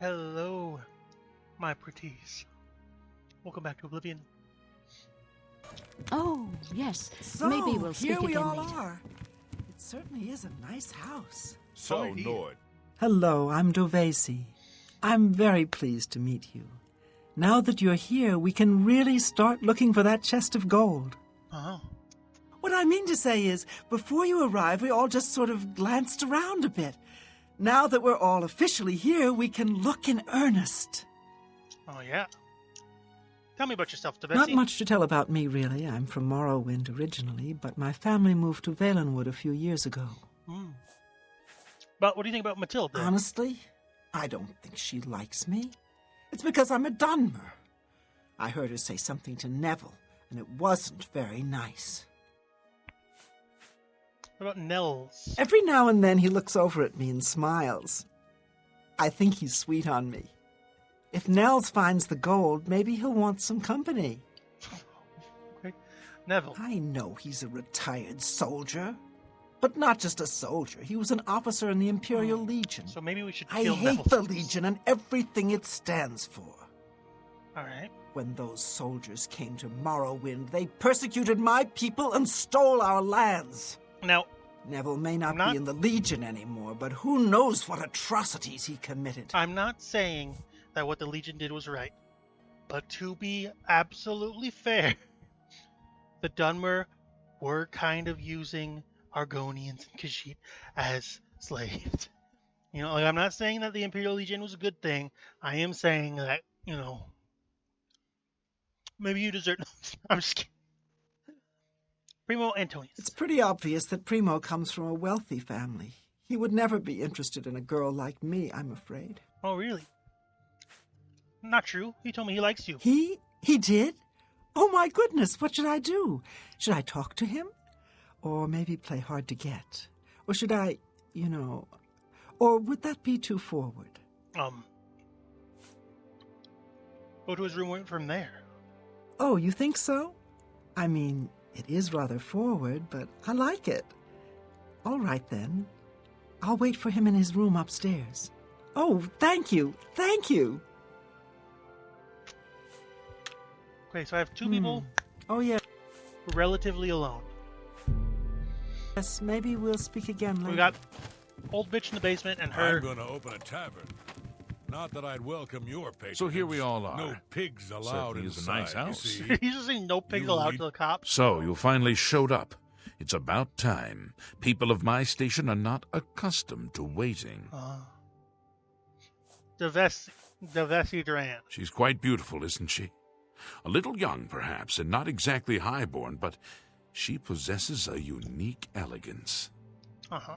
Hello, my pretties. Welcome back to Oblivion. Oh, yes. So, Maybe we'll speak here we again all later. are. It certainly is a nice house. So, Indeed. Nord, Hello, I'm Dovesi. I'm very pleased to meet you. Now that you're here, we can really start looking for that chest of gold. Oh, What I mean to say is, before you arrived, we all just sort of glanced around a bit. Now that we're all officially here, we can look in earnest. oh yeah. Tell me about yourself, Devesi. Not much to tell about me, really. I'm from Morrowind originally, but my family moved to Valenwood a few years ago. But what do you think about Matilda? Honestly, I don't think she likes me. It's because I'm a Dunmer. I heard her say something to Neville, and it wasn't very nice. What about Nels? Every now and then he looks over at me and smiles. I think he's sweet on me. If Nels finds the gold, maybe he'll want some company. Okay. Neville. I know he's a retired soldier, but not just a soldier. He was an officer in the Imperial Legion. So maybe we should I kill hate Neville. the Legion and everything it stands for. Alright. When those soldiers came to Morrowind, they persecuted my people and stole our lands. Now, Neville may not not- be in the Legion anymore, but who knows what atrocities he committed. I'm not saying that what the Legion did was right. But to be absolutely fair, the Dunmer were kind of using Argonians and Khajiit as slaves. You know, like, I'm not saying that the Imperial Legion was a good thing. I am saying that, maybe you deserve... I'm just kidding. Primo Antonius. It's pretty obvious that Primo comes from a wealthy family. He would never be interested in a girl like me, I'm afraid. Oh, really? Not true. He told me he likes you. He did? Oh my goodness, what should I do? Should I talk to him? Or maybe play hard to get? Or should I, or would that be too forward? Go to his room, went from there. Oh, you think so? I mean, it is rather forward, but I like it. All right, then. I'll wait for him in his room upstairs. Oh, thank you. Thank you. Okay, so I have two people Oh, yeah. relatively alone. Yes, maybe we'll speak again later. We got old bitch in the basement and her. I'm going to open a tavern. Not that I'd welcome your patronage. So here we all are. No pigs allowed Certainly is a inside, nice house. you see. He's just saying no pigs You allowed lead- to the cops. So you finally showed up. It's about time. People of my station are not accustomed to waiting. Devesi Duran. She's quite beautiful, isn't she? A little young, perhaps, and not exactly highborn, but she possesses a unique elegance. Uh-huh.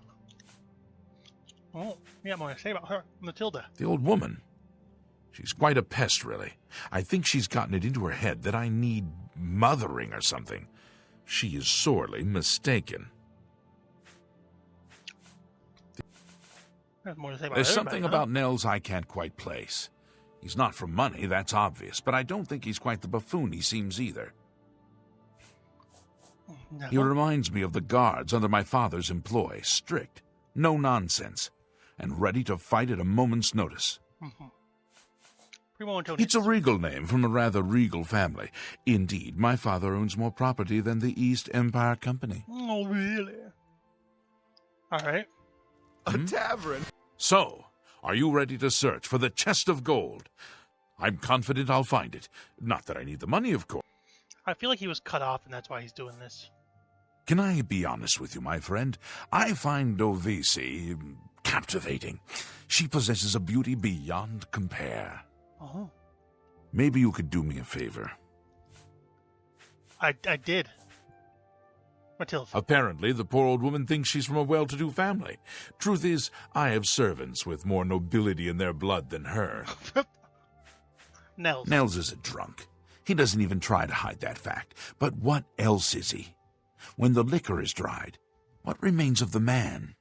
Oh, yeah, more to say about her. Matilda. The old woman. She's quite a pest, really. I think she's gotten it into her head that I need mothering or something. She is sorely mistaken. There's more to say about There's everybody, something huh? about Nels I can't quite place. He's not for money, that's obvious, but I don't think he's quite the buffoon he seems either. No. He reminds me of the guards under my father's employ, strict, no nonsense, and ready to fight at a moment's notice. Primo Antonius. It's a regal name from a rather regal family. Indeed, my father owns more property than the East Empire Company. Oh, really? Alright. A tavern? So, are you ready to search for the chest of gold? I'm confident I'll find it. Not that I need the money, of course. I feel like he was cut off and that's why he's doing this. Can I be honest with you, my friend? I find Dovesi captivating. She possesses a beauty beyond compare. Oh. Maybe you could do me a favor. I did. Matilda. Apparently, the poor old woman thinks she's from a well-to-do family. Truth is, I have servants with more nobility in their blood than her. Nels. Nels is a drunk. He doesn't even try to hide that fact. But what else is he? When the liquor is dried, what remains of the man?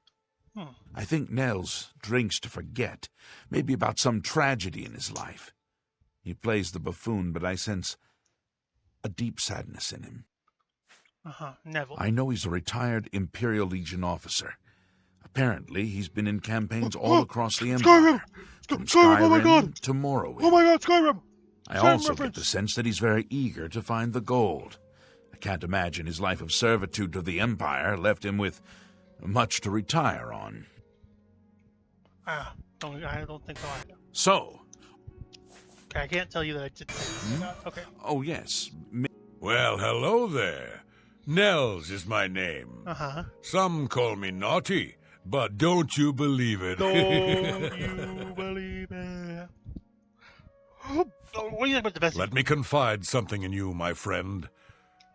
I think Nels drinks to forget, maybe about some tragedy in his life. He plays the buffoon, but I sense a deep sadness in him. Neville. I know he's a retired Imperial Legion officer, a Apparently, he's been in campaigns all across the Skyrim! Empire. From Skyrim, oh my god! to Morrowind. Oh my god, Skyrim! I Skyrim also reference. get the sense that he's very eager to find the gold. I can't imagine his life of servitude to the Empire left him with much to retire on. I don't think so either. So... Okay, I can't tell you that I did say that. Okay. Oh, yes. Well, hello there. Nels is my name. Uh-huh. Some call me naughty, but don't you believe it. Don't you believe it? What do you think about the best? Let me confide something in you, my friend.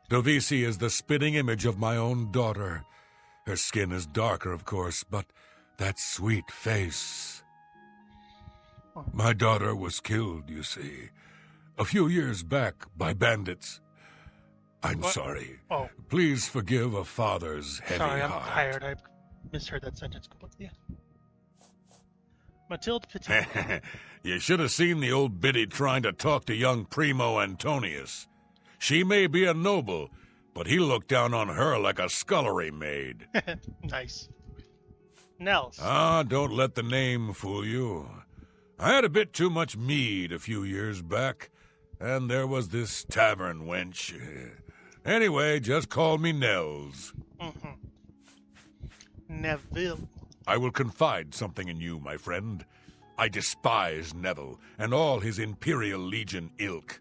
Dovisi is the spitting image of my own daughter. Her skin is darker, of course, but that sweet face. My daughter was killed, you see, a few years back by bandits. I'm What? sorry. Oh, Please forgive a father's heavy sorry, I'm heart. tired. I misheard that sentence completely. Matilde Petit. You should have seen the old biddy trying to talk to young Primo Antonius. She may be a noble, but he looked down on her like a scullery maid. Nice. Nels. Ah, don't let the name fool you. I had a bit too much mead a few years back, and there was this tavern wench. Anyway, just call me Nels. Mm-hmm. Neville. I will confide something in you, my friend. I despise Neville and all his Imperial Legion ilk.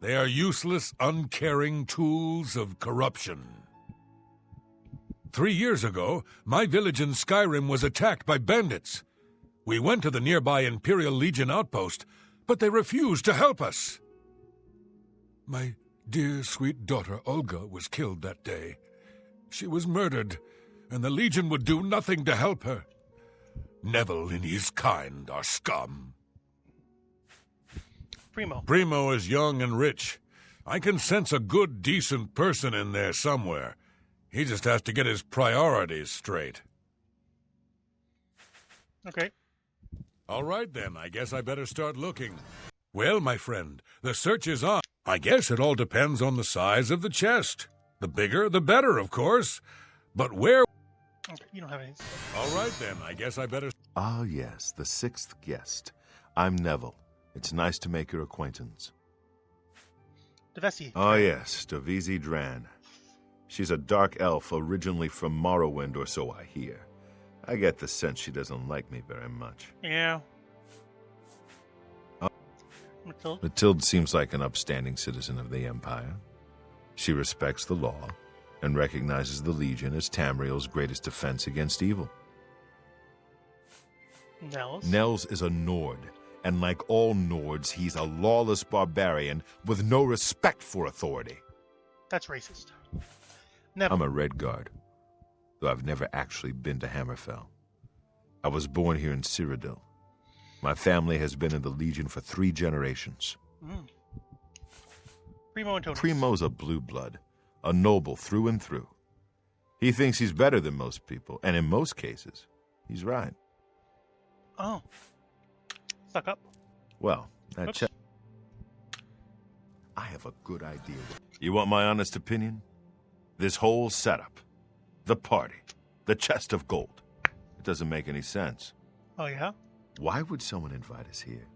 They are useless, uncaring tools of corruption. 3 years ago, my village in Skyrim was attacked by bandits. We went to the nearby Imperial Legion outpost, but they refused to help us. My dear, sweet daughter Olga was killed that day. She was murdered, and the Legion would do nothing to help her. Neville and his kind are scum. Primo. Primo is young and rich. I can sense a good, decent person in there somewhere. He just has to get his priorities straight. Okay. All right, then. I guess I better start looking. Well, my friend, the search is on. I guess it all depends on the size of the chest. The bigger, the better, of course. But where... Okay, you don't have any. All right, then. I guess I better... Ah, yes, the sixth guest. I'm Neville. It's nice to make your acquaintance. Devesi. Oh, yes, Dovisi Dran. She's a dark elf originally from Morrowind, or so I hear. I get the sense she doesn't like me very much. Yeah. Matilde. Matilde seems like an upstanding citizen of the Empire. She respects the law and recognizes the Legion as Tamriel's greatest defense against evil. Nels. Nels is a Nord, and like all Nords, he's a lawless barbarian with no respect for authority. That's racist. Neville. I'm a Red Guard, though I've never actually been to Hammerfell. I was born here in Cyrodiil. My family has been in the Legion for 3 generations. Primo Antonius. Primo's a blue blood, a noble through and through. He thinks he's better than most people, and in most cases, he's right. Oh. Suck up. Well, that Oops. I have a good idea. You want my honest opinion? This whole setup, the party, the chest of gold, it doesn't make any sense. Oh, yeah? Why would someone invite us here?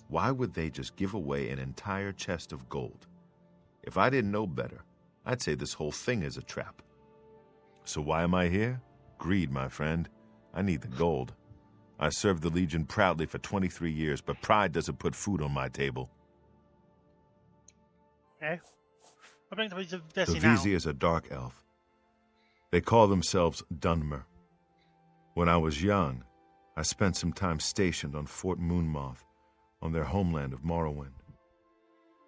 Why would they just give away an entire chest of gold? If I didn't know better, I'd say this whole thing is a trap. So why am I here? Greed, my friend. I need the gold. I served the Legion proudly for 23 years, but pride doesn't put food on my table. Okay. What brings me to Devesi now? Dovisi is a dark elf. They call themselves Dunmer. When I was young, I spent some time stationed on Fort Moonmoth, on their homeland of Morrowind.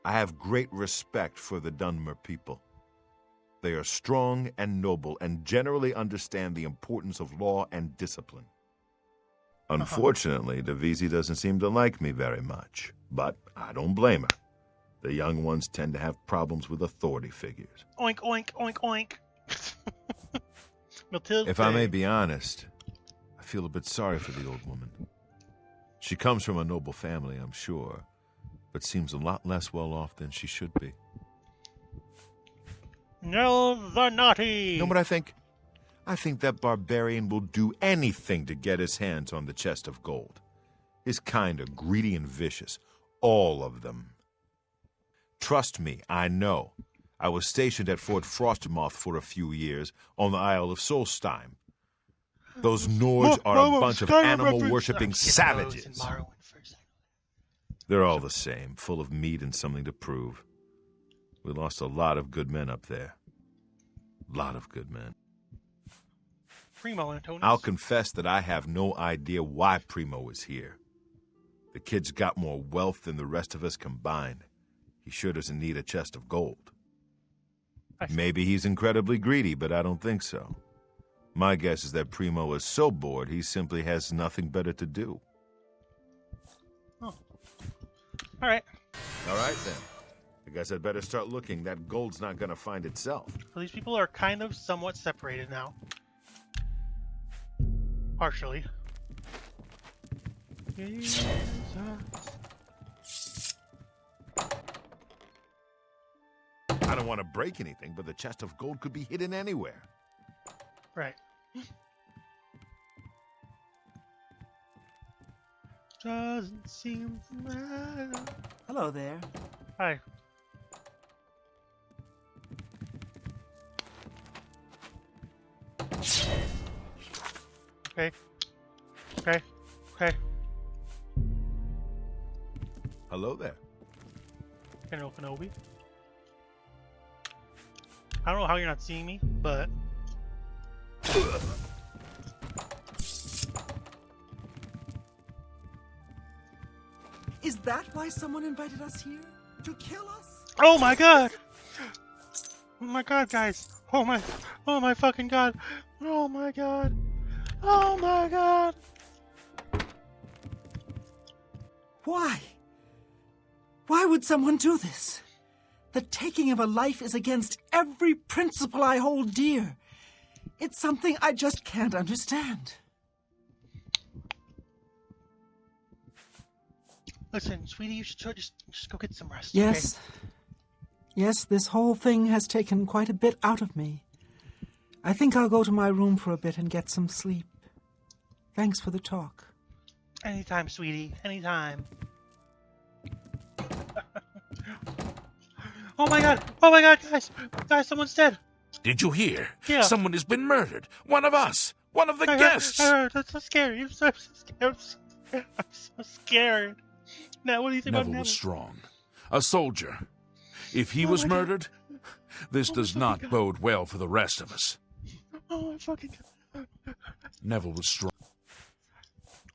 I have great respect for the Dunmer people. They are strong and noble and generally understand the importance of law and discipline. Unfortunately, Dovisi doesn't seem to like me very much, but I don't blame her. The young ones tend to have problems with authority figures. Oink, oink, oink, oink. Matilde. If I may be honest, I feel a bit sorry for the old woman. She comes from a noble family, I'm sure, but seems a lot less well off than she should be. No, the naughty. You know what I think? I think that barbarian will do anything to get his hands on the chest of gold. His kind are greedy and vicious, all of them. Trust me, I know. I was stationed at Fort Frostmoth for a few years on the Isle of Solstheim. Those Nords are a bunch of animal-worshipping savages. They're all the same, full of meat and something to prove. We lost a lot of good men up there. A lot of good men. Primo, Antonius. I'll confess that I have no idea why Primo is here. The kid's got more wealth than the rest of us combined. He sure doesn't need a chest of gold. Maybe he's incredibly greedy, but I don't think so. My guess is that Primo is so bored he simply has nothing better to do. Oh. All right. All right, then. I guess I'd better start looking. That gold's not going to find itself. So these people are kind of somewhat separated now. Partially. Jesus. I don't want to break anything, but the chest of gold could be hidden anywhere. Right. Doesn't seem to matter. Hello there. Hi. Okay. Okay. Okay. Hello there. General Kenobi. I don't know how you're not seeing me, but Is that why someone invited us here? To kill us? oh my god! Oh my god, guys! Oh my fucking god! Oh my god! Oh my god! Why? Why would someone do this? The taking of a life is against every principle I hold dear. It's something I just can't understand. Listen, sweetie, you should just go get some rest. Yes. Okay? Yes, this whole thing has taken quite a bit out of me. I think I'll go to my room for a bit and get some sleep. Thanks for the talk. Anytime, sweetie. Anytime. Oh my god! Oh my god, guys! Guys, someone's dead! Did you hear? Yeah. Someone has been murdered. One of us. One of the I guests. heard. That's so scary. I'm so scared. I'm so scared. Now, what do you think Neville about was Neville? strong. A soldier. If he Oh was my God. murdered, this Oh does my not God. bode well for the rest of us. Oh my fucking god. Neville was strong.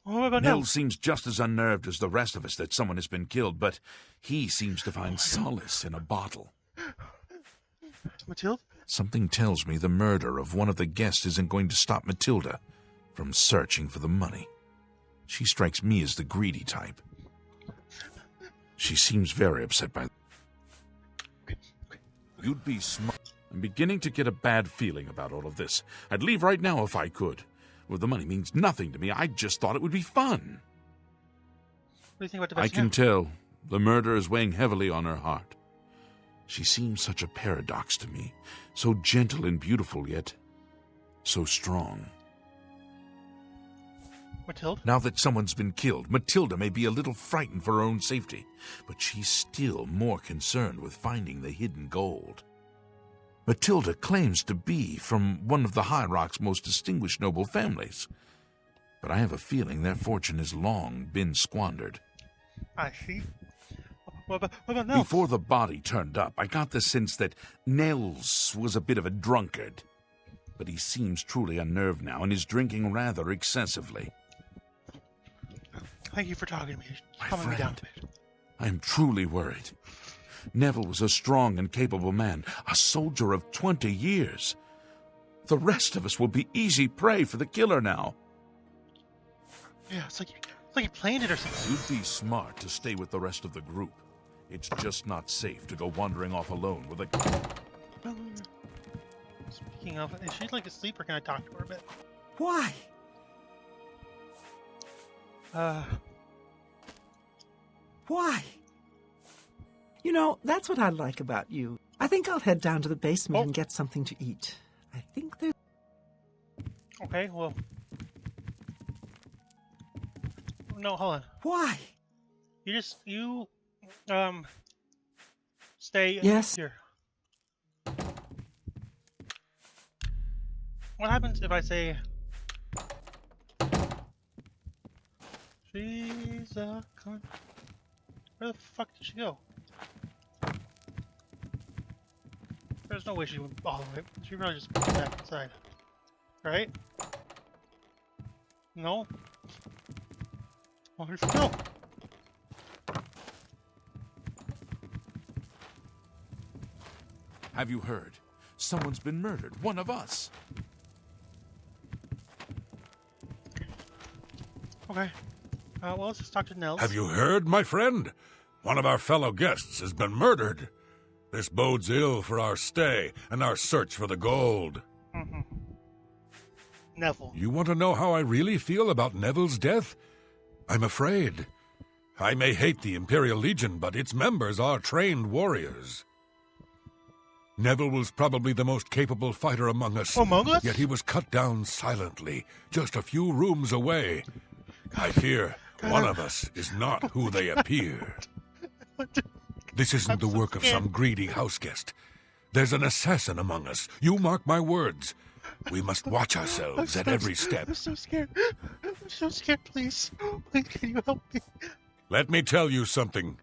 Oh my god, Nell no. seems just as unnerved as the rest of us that someone has been killed, but he seems to find solace in a bottle. Matilda? Something tells me the murder of one of the guests isn't going to stop Matilda from searching for the money. She strikes me as the greedy type. She seems very upset by... You'd be smart. I'm beginning to get a bad feeling about all of this. I'd leave right now if I could. Well, the money means nothing to me. I just thought it would be fun. What do you think about the I best can man? tell the murder is weighing heavily on her heart. She seems such a paradox to me, so gentle and beautiful, yet so strong. Matilda? Now that someone's been killed, Matilda may be a little frightened for her own safety, but she's still more concerned with finding the hidden gold. Matilda claims to be from one of the High Rock's most distinguished noble families, but I have a feeling their fortune has long been squandered. I see. What about Nels? Before the body turned up, I got the sense that Nels was a bit of a drunkard, but he seems truly unnerved now and is drinking rather excessively. Thank you for talking to me. My Calming me down a friend. bit. I am truly worried. Neville was a strong and capable man, a soldier of 20 years. The rest of us will be easy prey for the killer now. Yeah, it's like you planned it or something. You'd be smart to stay with the rest of the group. It's just not safe to go wandering off alone with a... Speaking of, is she like asleep or can I talk to her a bit? Why? Why? You know, that's what I like about you. I think I'll head down to the basement and get something to eat. I think there's... Okay, well... No, hold on. Why? You stay Yes? here. What happens if I say... She's a cunt. Where the fuck did she go? There's no way she went all the way. She probably just went back inside. Right? No? Where'd she go? Have you heard? Someone's been murdered. One of us. Okay. Well, let's just talk to Nels. Have you heard, my friend? One of our fellow guests has been murdered. This bodes ill for our stay and our search for the gold. Mm-hmm. Neville. You want to know how I really feel about Neville's death? I'm afraid. I may hate the Imperial Legion, but its members are trained warriors. Neville was probably the most capable fighter among us. Among us? Yet he was cut down silently, just a few rooms away. I fear one of us is not who they appear. This isn't the work of some greedy houseguest. There's an assassin among us. You mark my words. We must watch ourselves at every step. I'm so scared. I'm so scared, please. Please, can you help me? Let me tell you something.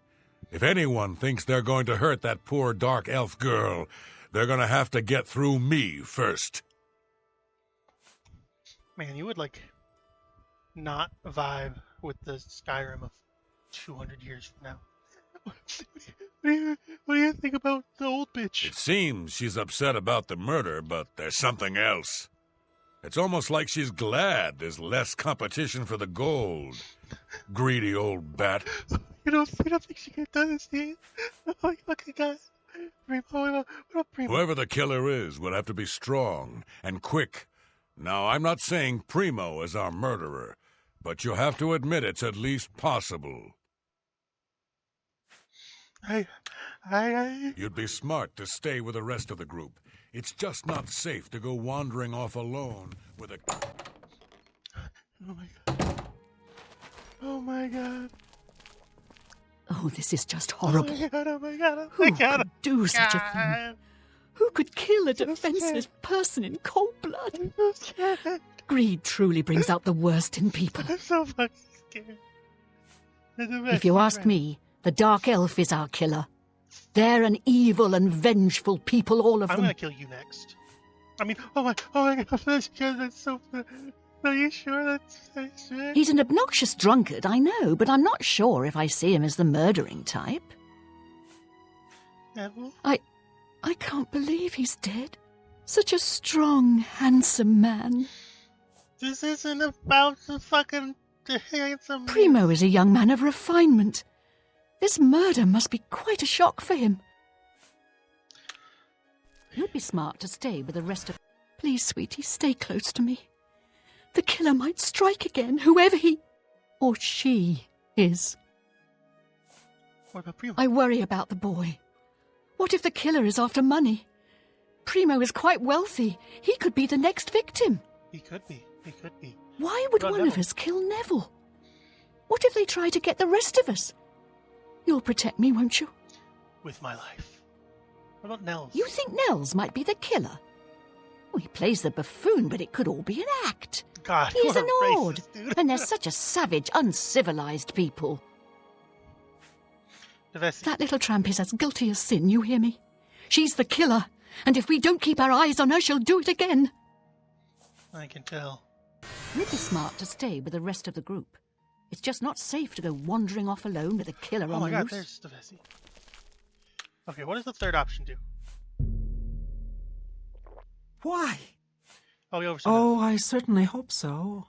If anyone thinks they're going to hurt that poor dark elf girl, they're going to have to get through me first. Man, you would, like, not vibe with the Skyrim of 200 years from now. What do you think about the old bitch? It seems she's upset about the murder, but there's something else. It's almost like she's glad there's less competition for the gold. Greedy old bat. You don't think she could have done this, do you? Oh, you fucking God. Primo, what about Primo? Whoever the killer is would have to be strong and quick. Now, I'm not saying Primo is our murderer, but you have to admit it's at least possible. You'd be smart to stay with the rest of the group. It's just not safe to go wandering off alone with a... Oh my God. Oh my God. Oh, this is just horrible. Oh my God, oh my God, oh Who my God. could do such a thing? Who could kill a defenseless person in cold blood? I'm so scared. Greed truly brings out the worst in people. I'm so fucking scared. If you ask me, the Dark Elf is our killer. They're an evil and vengeful people, all of I'm them. gonna kill you next. I mean, oh my God, I'm scared. That's so. Are you sure that's right? He's an obnoxious drunkard, I know, but I'm not sure if I see him as the murdering type. Neville? I can't believe he's dead. Such a strong, handsome man. This isn't about the fucking handsome. Primo is a young man of refinement. This murder must be quite a shock for him. You'd be smart to stay with the rest of... Please, sweetie, stay close to me. The killer might strike again, whoever he or she is. What about Primo? I worry about the boy. What if the killer is after money? Primo is quite wealthy. He could be the next victim. He could be. He could be. Why would What about one of Neville? us kill Neville? What if they try to get the rest of us? You'll protect me, won't you? With my life. What about Nels? You think Nels might be the killer? Oh, he plays the buffoon, but it could all be an act. God, He's what an a ord, racist, dude. and they're such a savage, uncivilized people. Devesi. That little tramp is as guilty as sin, you hear me? She's the killer, and if we don't keep our eyes on her, she'll do it again. I can tell. You'd be smart to stay with the rest of the group. It's just not safe to go wandering off alone with a killer Oh on my the God, loose. there's Devesi. Okay, what does the third option do? Why? Oh, you oversaw. Oh, I certainly hope so.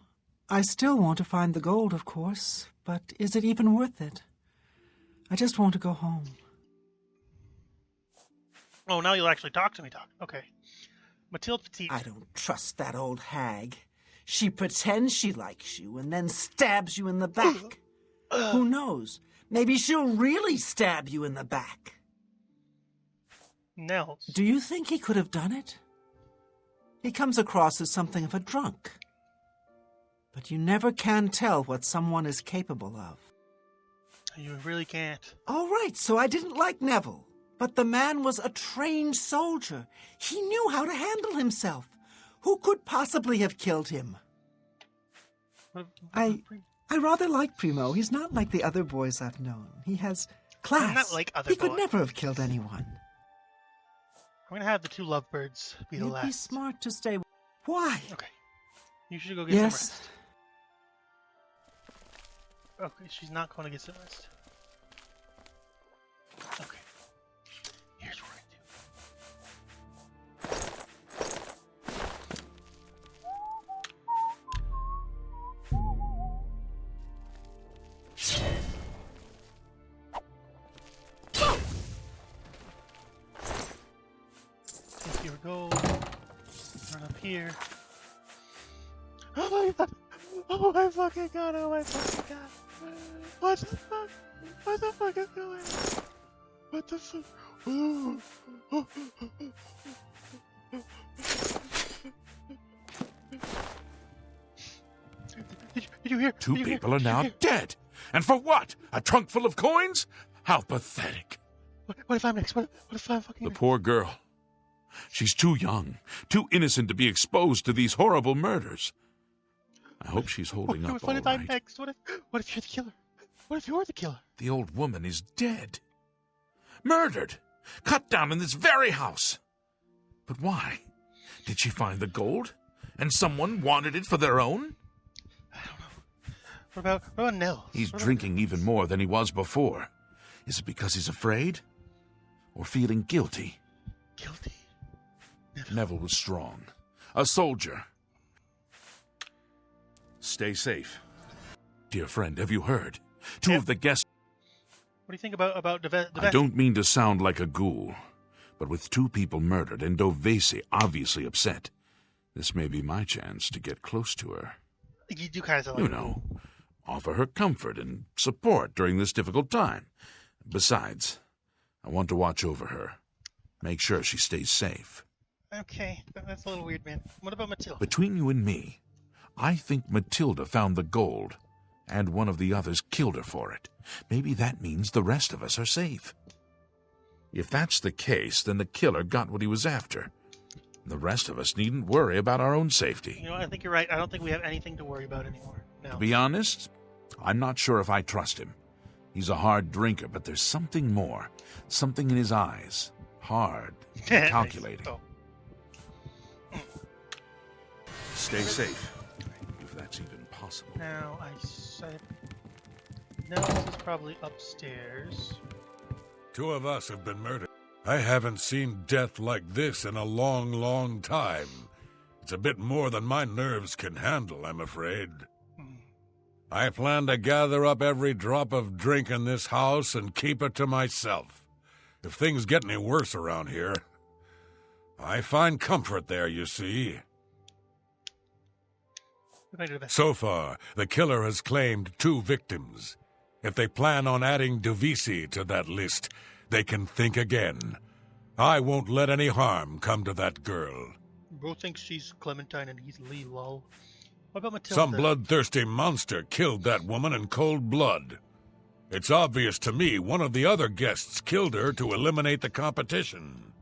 I still want to find the gold, of course, but is it even worth it? I just want to go home. Oh, now you'll actually talk to me, Okay. Mathilde Petit. I don't trust that old hag. She pretends she likes you and then stabs you in the back. Who knows? Maybe she'll really stab you in the back. Nels. Do you think he could have done it? He comes across as something of a drunk. But you never can tell what someone is capable of. You really can't. All right, so I didn't like Neville. But the man was a trained soldier. He knew how to handle himself. Who could possibly have killed him? I rather like Primo. He's not like the other boys I've known. He has class. I'm not like other he could boys. never have killed anyone. I'm gonna have the two lovebirds be the You'd last. be smart to stay. Why? Okay. You should go get Yes. some rest. Okay, she's not going to get some rest. Okay. Here's what I do. Take your gold. Run up here. Oh my god! Oh my fucking god! Oh my fucking god! What the fuck? What the fuck is going on? What the fuck? Did you hear? Two Did you hear? people are Did you now hear? dead. And for what? A trunk full of coins? How pathetic. What if I'm next? What if I'm fucking The next? poor girl. She's too young, too innocent to be exposed to these horrible murders. I hope she's holding up What all if I'm right. next? What if you're the killer? What if you're the killer? The old woman is dead. Murdered. Cut down in this very house. But why? Did she find the gold? And someone wanted it for their own? I don't know. What about Nels? He's What about drinking Nels? even more than he was before. Is it because he's afraid? Or feeling guilty? Guilty. Neville was strong. A soldier. Stay safe. Dear friend, have you heard? Two Yep. of the guests... What do you think about I don't mean to sound like a ghoul, but with two people murdered and Dovesi obviously upset, this may be my chance to get close to her. You do kind of sound You like know, offer her comfort and support during this difficult time. Besides, I want to watch over her. Make sure she stays safe. Okay, that's a little weird, man. What about Matilda? Between you and me, I think Matilda found the gold, and one of the others killed her for it. Maybe that means the rest of us are safe. If that's the case, then the killer got what he was after. The rest of us needn't worry about our own safety. You know, I think you're right. I don't think we have anything to worry about anymore. No. To be honest, I'm not sure if I trust him. He's a hard drinker, but there's something more. Something in his eyes. Hard, and calculating. Oh. Stay safe, if that's even possible. Now I said Nels is probably upstairs. Two of us have been murdered. I haven't seen death like this in a long, long time. It's a bit more than my nerves can handle, I'm afraid. I plan to gather up every drop of drink in this house and keep it to myself. If things get any worse around here, I find comfort there, you see. We're going to do that. So far, the killer has claimed 2 victims. If they plan on adding Dovesi to that list, they can think again. I won't let any harm come to that girl. Bro thinks she's Clementine and he's Lee, lol. What about Matilda? Some bloodthirsty monster killed that woman in cold blood. It's obvious to me one of the other guests killed her to eliminate the competition.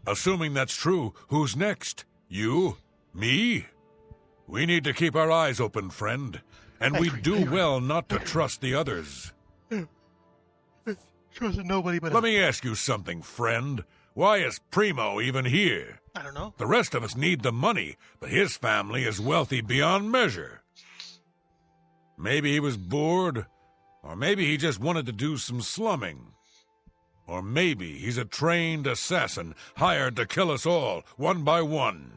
Assuming that's true, who's next? You? Me? We need to keep our eyes open, friend. And we'd do well not to trust the others. Trust nobody but Let me ask you something, friend. Why is Primo even here? I don't know. The rest of us need the money, but his family is wealthy beyond measure. Maybe he was bored, or maybe he just wanted to do some slumming. Or maybe he's a trained assassin hired to kill us all, one by one.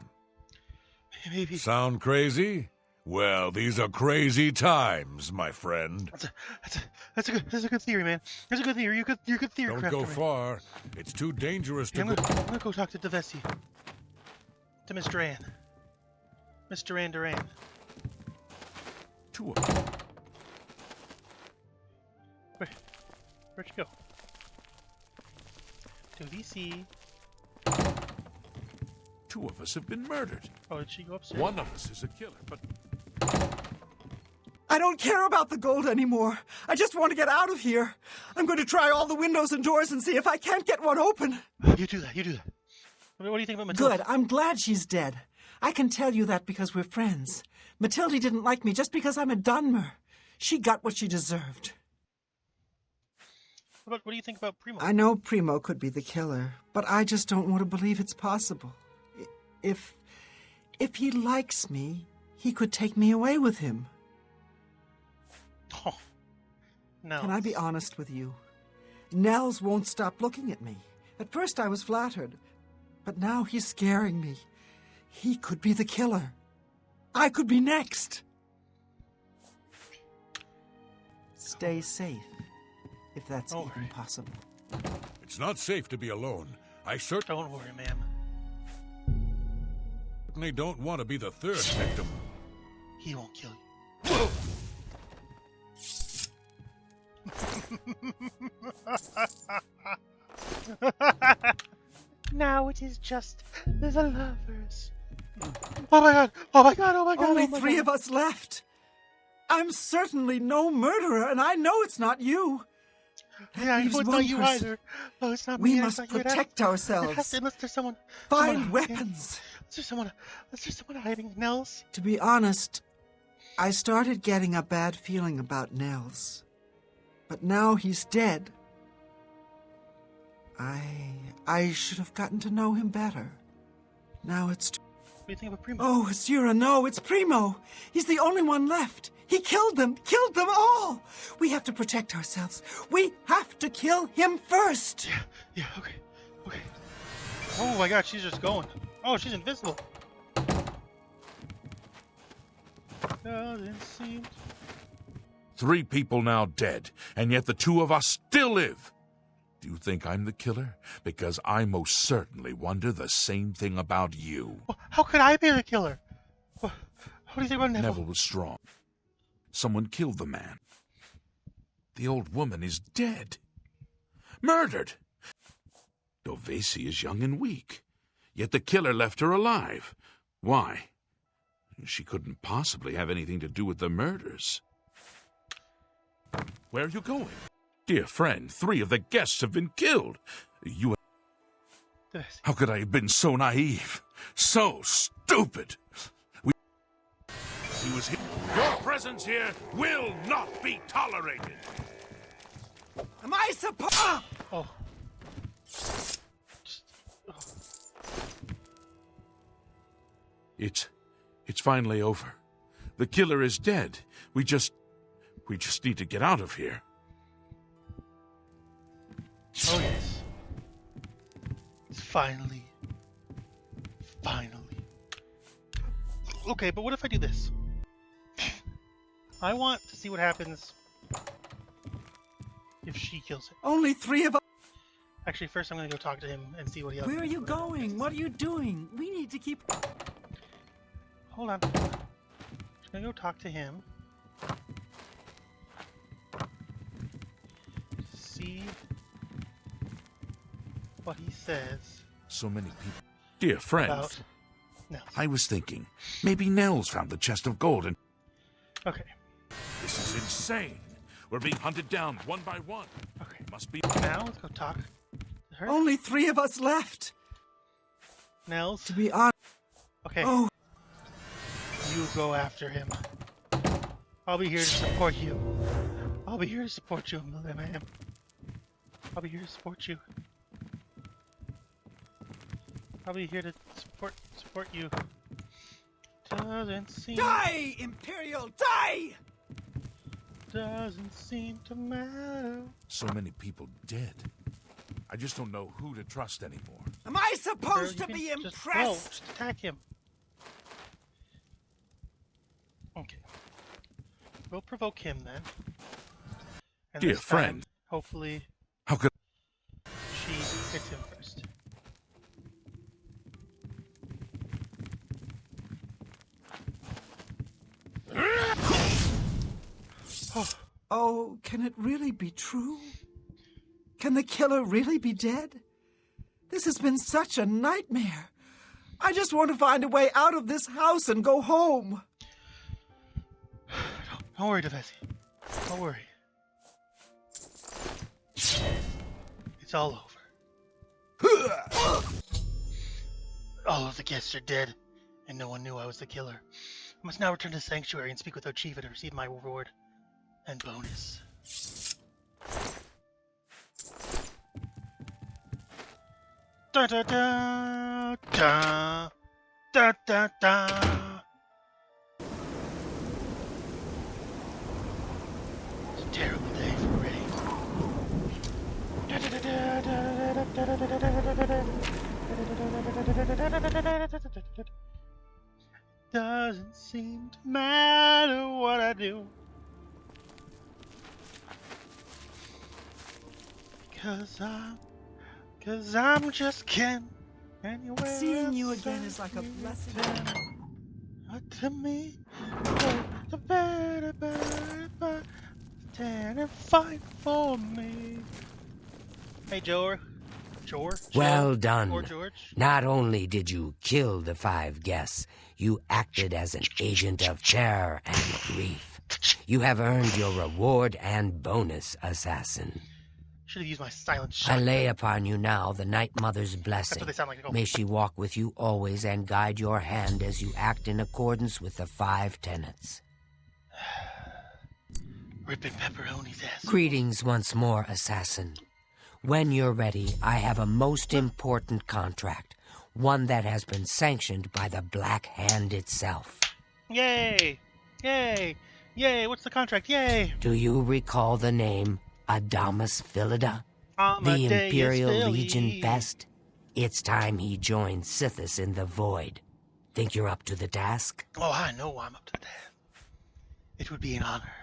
Maybe. Sound crazy? Well, these are crazy times, my friend. That's a good theory, man. That's a good theory. You're a good theory Don't crafter, go man. far. It's too dangerous to Yeah, go. I'm gonna go talk to Dovesi. To Miss Duran. Miss Duran Duran. Two of them. Where'd you go? Dovesi. Two of us have been murdered. Oh, did she go upstairs? One of us is a killer, but I don't care about the gold anymore. I just want to get out of here. I'm going to try all the windows and doors and see if I can't get one open. You do that. What do you think about Matilda? Good. I'm glad she's dead. I can tell you that because we're friends. Matilda didn't like me just because I'm a Dunmer. She got what she deserved. What do you think about Primo? I know Primo could be the killer, but I just don't want to believe it's possible. If he likes me, he could take me away with him. Oh, no. Can I be honest with you? Nels won't stop looking at me. At first I was flattered, but now he's scaring me. He could be the killer. I could be next. Stay safe, if that's even possible. It's not safe to be alone. I certainly Don't worry, ma'am. don't want to be the third victim. He won't kill you. Now it is just the lovers. Oh my god! Oh my god! Oh my god! Only oh my three god. of us left. I'm certainly no murderer, and I know it's not you. That Yeah, leaves it's not one you person. either. Oh, it's not We me. must it's not you. protect ourselves. Unless there's someone. Find someone- weapons. Is there someone hiding? Nels? To be honest, I started getting a bad feeling about Nels. But now he's dead. I should have gotten to know him better. Now it's What do you think about Primo? Oh, Azura, no, it's Primo. He's the only one left. He killed them all. We have to protect ourselves. We have to kill him first. Yeah, okay. Oh my god, she's just going. Oh, she's invisible. Doesn't seem... 3 people now dead, and yet the 2 of us still live. Do you think I'm the killer? Because I most certainly wonder the same thing about you. Well, how could I be the killer? What do you think about Neville? Neville was strong. Someone killed the man. The old woman is dead. Murdered. Dovesi is young and weak. Yet the killer left her alive. Why? She couldn't possibly have anything to do with the murders. Where are you going? Dear friend, 3 of the guests have been killed. You... This. How could I have been so naive? So stupid! He was here. Your presence here will not be tolerated! Am I supposed... Oh. It's finally over. The killer is dead. We just need to get out of here. Oh yes. It's finally. Okay, but what if I do this? I want to see what happens if she kills him. Only 3 of us... Actually, first I'm gonna go talk to him and see what he else. Where are you going? What are you doing? We need to keep... Hold on. Just gonna go talk to him. See what he says So many people. Dear friend, about Nels. I was thinking, maybe Nels found the chest of gold and... Okay. This is insane. We're being hunted down one by one. Okay. Must be... Now let's go talk to her. Only 3 of us left. Nels. To be honest... Okay. Oh, You go after him. I'll be here to support you. I'll be here to support you, ma'am. I'll be here to support you. I'll be here to support you. Doesn't seem die, Imperial, die! doesn't seem to matter. So many people dead. I just don't know who to trust anymore. Am I Girl, supposed you to can be just- impressed? No, just attack him. Okay. We'll provoke him then. And Dear this time, friend. hopefully How could... she hits him first. Oh, can it really be true? Can the killer really be dead? This has been such a nightmare. I just want to find a way out of this house and go home. Don't worry, Defesi. Don't worry. It's all over. All of the guests are dead, and no one knew I was the killer. I must now return to the sanctuary and speak with Ochiva to receive my reward and bonus. Da da da da da da da. It's a terrible day for rain. Doesn't seem to matter what I do, cause I'm just Ken. Anywhere Seeing you else again is like a blessing. To me, stand and fight for me. Hey, George. Well Or done. George. Not only did you kill the 5 guests, you acted as an agent of terror and grief. You have earned your reward and bonus, assassin. Should have used my silent I shot. lay upon you now the Night Mother's That's blessing. what they sound like. Oh. May she walk with you always and guide your hand as you act in accordance with the 5 tenets. Ripping pepperoni's ass. Greetings once more, assassin. When you're ready, I have a most important contract, one that has been sanctioned by the Black Hand itself. Yay! Yay! Yay! What's the contract? Yay! Do you recall the name Adamus Philida? The Imperial Legion best? It's time he joined Sithis in the Void. Think you're up to the task? Oh, I know I'm up to that. It would be an honor.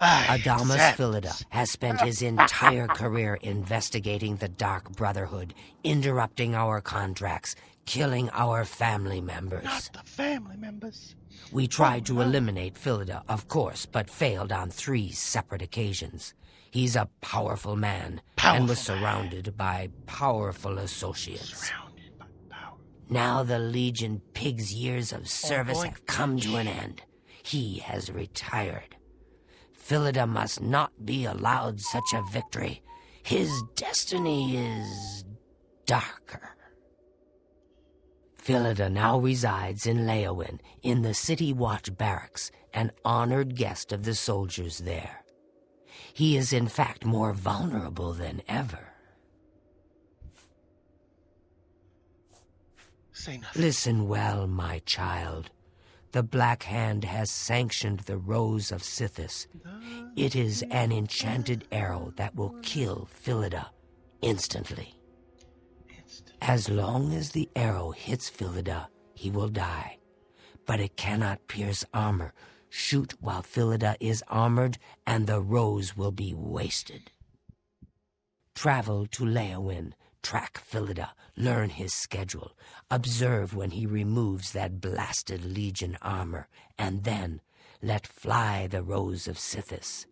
I Adamus accept. Philida has spent his entire career investigating the Dark Brotherhood, interrupting our contracts, killing our family members. Not the family members. We tried to eliminate Philida, of course, but failed on 3 separate occasions. He's a powerful man and was surrounded by powerful associates. Surrounded by power. Now the Legion Pig's years of service boy. have come to an end. He has retired. Philida must not be allowed such a victory. His destiny is darker. Philida now resides in Leowin, in the City Watch Barracks, an honored guest of the soldiers there. He is in fact more vulnerable than ever. Say nothing. Listen well, my child. The Black Hand has sanctioned the Rose of Sithis. It is an enchanted arrow that will kill Philida instantly. As long as the arrow hits Philida, he will die. But it cannot pierce armor. Shoot while Philida is armored, and the rose will be wasted. Travel to Leowin, track Philida, learn his schedule, observe when he removes that blasted Legion armor, and then let fly the Rose of Sithis.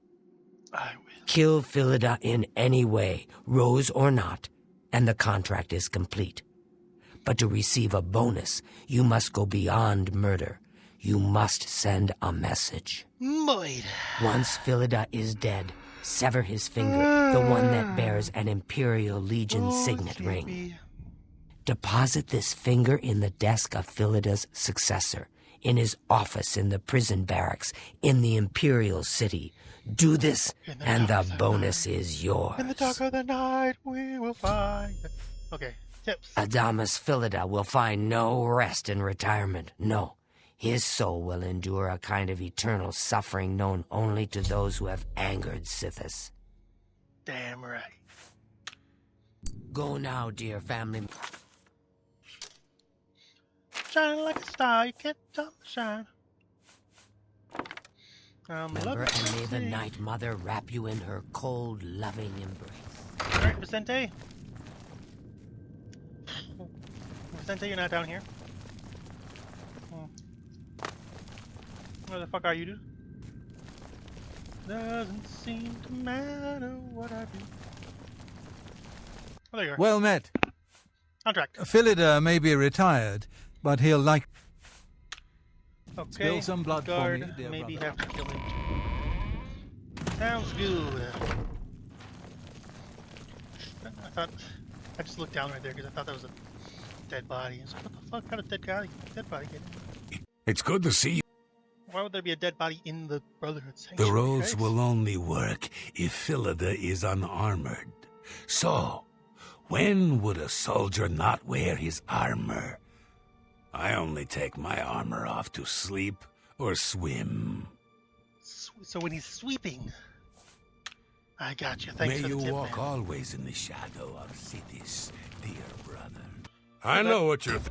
I will. Kill Philida in any way, rose or not, and the contract is complete. But to receive a bonus, you must go beyond murder. You must send a message. Moid. Once Philida is dead, sever his finger, the one that bears an Imperial Legion signet ring. Deposit this finger in the desk of Philida's successor, in his office in the prison barracks, in the Imperial City. Do this, and the bonus is yours. In the dark of the night, we will find. Okay, tips. Adamus Philida will find no rest in retirement. No. His soul will endure a kind of eternal suffering known only to those who have angered Sithis. Damn right. Go now, dear family. Shining like a star, you can't stop the shine. Remember, and may the Night Mother wrap you in her cold, loving embrace. Alright, Vicente. Vicente, you're not down here. Where the fuck are you, dude? Doesn't seem to matter what I do. Oh, there you are. Well met. Contract. Philida may be retired, but he'll like... Okay. Spill some blood for guard, me, dear maybe brother. have to kill him. Sounds good. I just looked down right there because I thought that was a dead body. I was like, what the fuck? How did dead body get in? It's good to see you. Why would there be a dead body in the Brotherhood The Sanctuary? roles guys? will only work if Philida is unarmored. So, when would a soldier not wear his armor? I only take my armor off to sleep or swim. So when he's sweeping. I got you. Thanks May for the you tip, walk man. always in the shadow of cities, dear brother. I know what you're...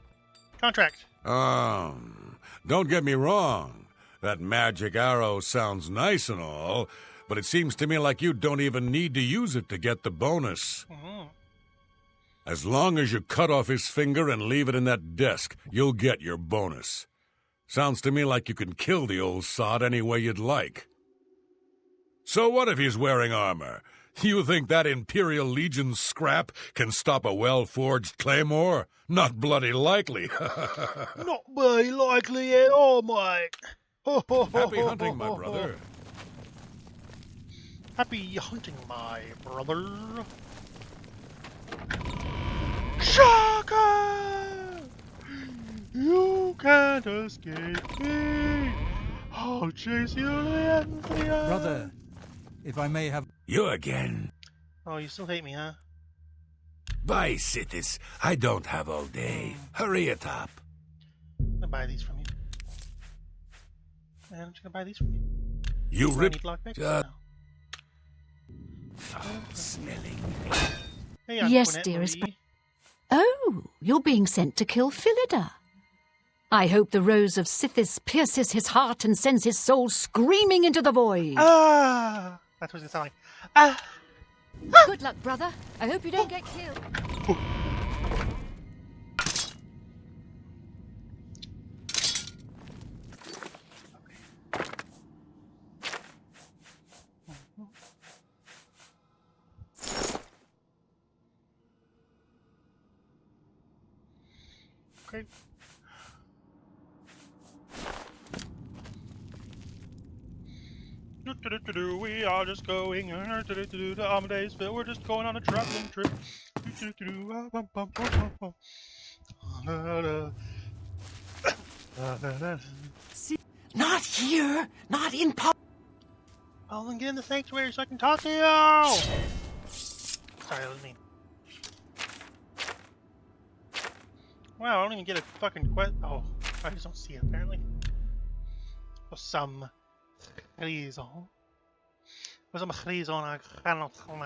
Contract. Don't get me wrong. That magic arrow sounds nice and all, but it seems to me like you don't even need to use it to get the bonus. Mm-hmm. As long as you cut off his finger and leave it in that desk, you'll get your bonus. Sounds to me like you can kill the old sod any way you'd like. So what if he's wearing armor? You think that Imperial Legion scrap can stop a well-forged claymore? Not bloody likely. Not very likely at all, mate. Happy hunting, my brother. Happy hunting, my brother. Shaka! You can't escape me. I'll chase you to the end of the earth. Brother, if I may have... You again. Oh, you still hate me, huh? Bye, Sithis. I don't have all day. Hurry it up. I'm gonna buy these from you. Man, I'm just gonna buy these from you. You Do I rip... need lockpicks? Uh, No. Foul-smelling. Hey, Yes, Antoinette dearest, Marie. Oh, you're being sent to kill Philida. I hope the rose of Sithis pierces his heart and sends his soul screaming into the void. Ah! That's what it's gonna sound like. Ah! Good luck, brother. I hope you don't get killed. Okay. We are just going to Amadeusville. We're just going on a traveling trip. Not here! Not in public! Well, then get in the sanctuary so I can talk to you! Sorry, that was mean. Wow, I don't even get a fucking quest. Oh, I just don't see it apparently. For some reason. For some reason, I cannot. Oh,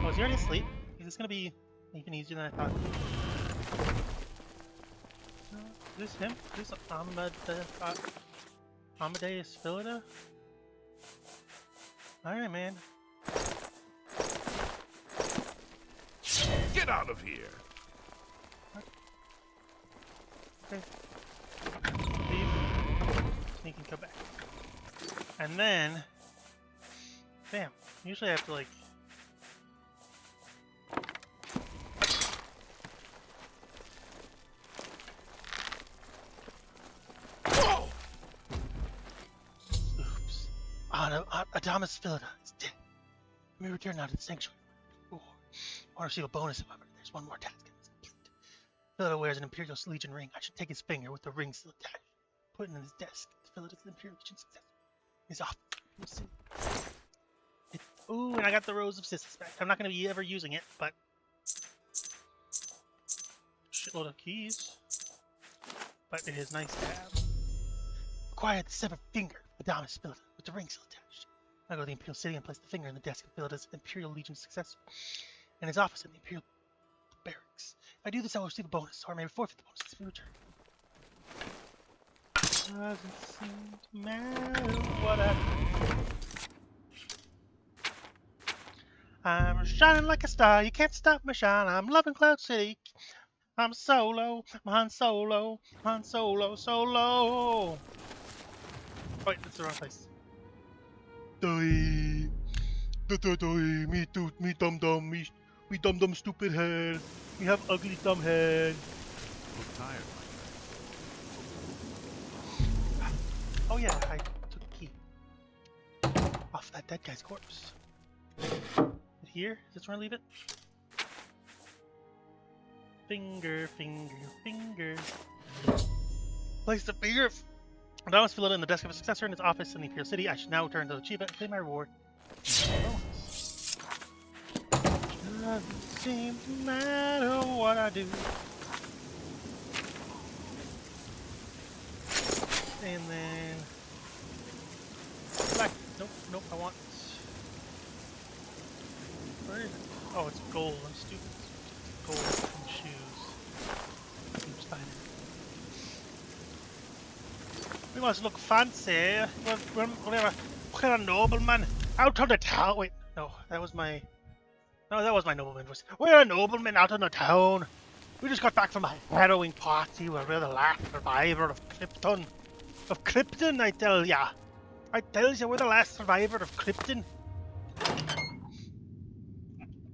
is he already asleep? Is this gonna be even easier than I thought? Is this him? Is this Amadeus Philida? Alright, man. Get out of here. Okay. Leave. Sneak and come back. And then... Damn. Usually I have to, like... Whoa! Oops. Adamus Philida is dead. Let me return now to the sanctuary. Ooh. I want to receive a bonus, however. There's one more task. Philida wears an Imperial Legion ring. I should take his finger with the ring still attached. Put it in his desk. Philida's Imperial Legion success. He's off. We'll see. Ooh, and I got the Rose of Sithis back. I'm not going to be ever using it, but... Shitload of keys. But it is nice to have. Acquire the severed finger of Adamus Philida with the ring still attached. I go to the Imperial City and place the finger in the desk of Philida's Imperial Legion successor. And his office in the Imperial Barracks. If I do this, I will receive a bonus, or maybe forfeit the bonus if we return. Doesn't seem to matter what I do. I'm shining like a star, you can't stop my shine. I'm loving Cloud City. I'm solo, Han Solo, Han Solo, solo. Wait, that's the wrong place. Die, me too, me dum dum, me dum dum stupid head. We have ugly dumb head. Look tired, my Oh yeah, I took a key off that dead guy's corpse. Here? Is this where I leave it? Finger, finger, finger. Place the finger. I must fill it in the desk of a successor in his office in the Imperial City. I should now return to the achievement and claim my reward. Doesn't seem to matter what I do. And then black. Nope. I want. Where is it? Oh, it's gold. I'm stupid. It's gold and shoes. Keeps finding it. We must look fancy. We're a nobleman out on the town. Wait, no, that was my nobleman voice. We're a nobleman out on the town. We just got back from a harrowing party where we're the last survivor of Krypton. Of Krypton, I tell ya. I tell you, we're the last survivor of Krypton.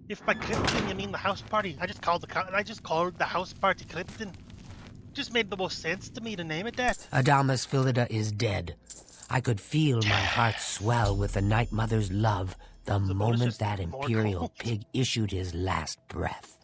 If by Krypton you mean the house party, I just called the house party Krypton. Just made the most sense to me to name it that. Adamus Philida is dead. I could feel my heart swell with the Night Mother's love the moment that Imperial pig issued his last breath.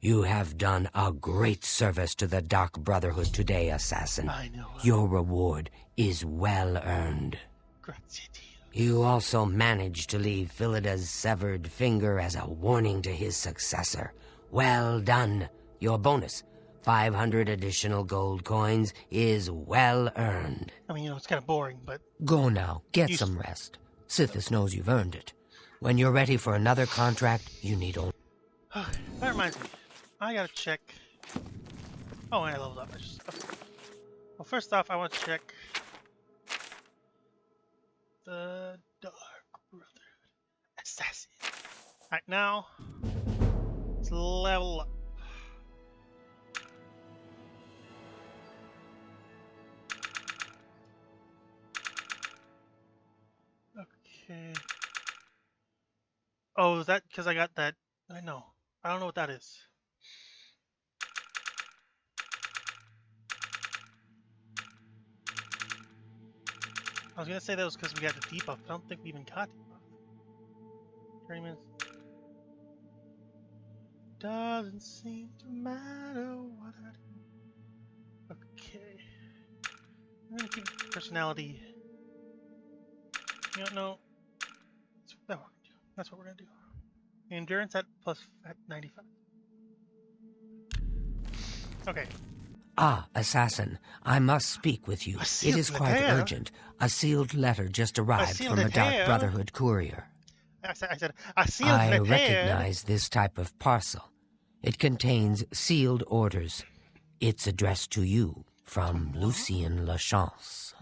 You have done a great service to the Dark Brotherhood today, Assassin. I know. Your reward is well earned. Grazie. You also managed to leave Philida's severed finger as a warning to his successor. Well done. Your bonus, 500 additional gold coins, is well earned. I mean, it's kind of boring, but... Go now. Get some rest. Sithis knows you've earned it. When you're ready for another contract, you need only... That reminds me. I gotta check... Oh, and I leveled up. Well, first off, I want to check... the Dark Brotherhood Assassin. Alright, now... let's level up. Okay. Oh, is that because I got that? I know. I don't know what that is. I was gonna say that was because we got the debuff. I don't think we even got debuff. 30 minutes. Doesn't seem to matter what I do. Okay. I'm gonna keep personality. You don't know. That's what we're gonna do. Endurance at 95. Okay. Ah, Assassin, I must speak with you. It is quite urgent. A sealed letter just arrived from a Dark Brotherhood courier. I said, a sealed letter. I recognize this type of parcel. It contains sealed orders. It's addressed to you from Lucien Lachance.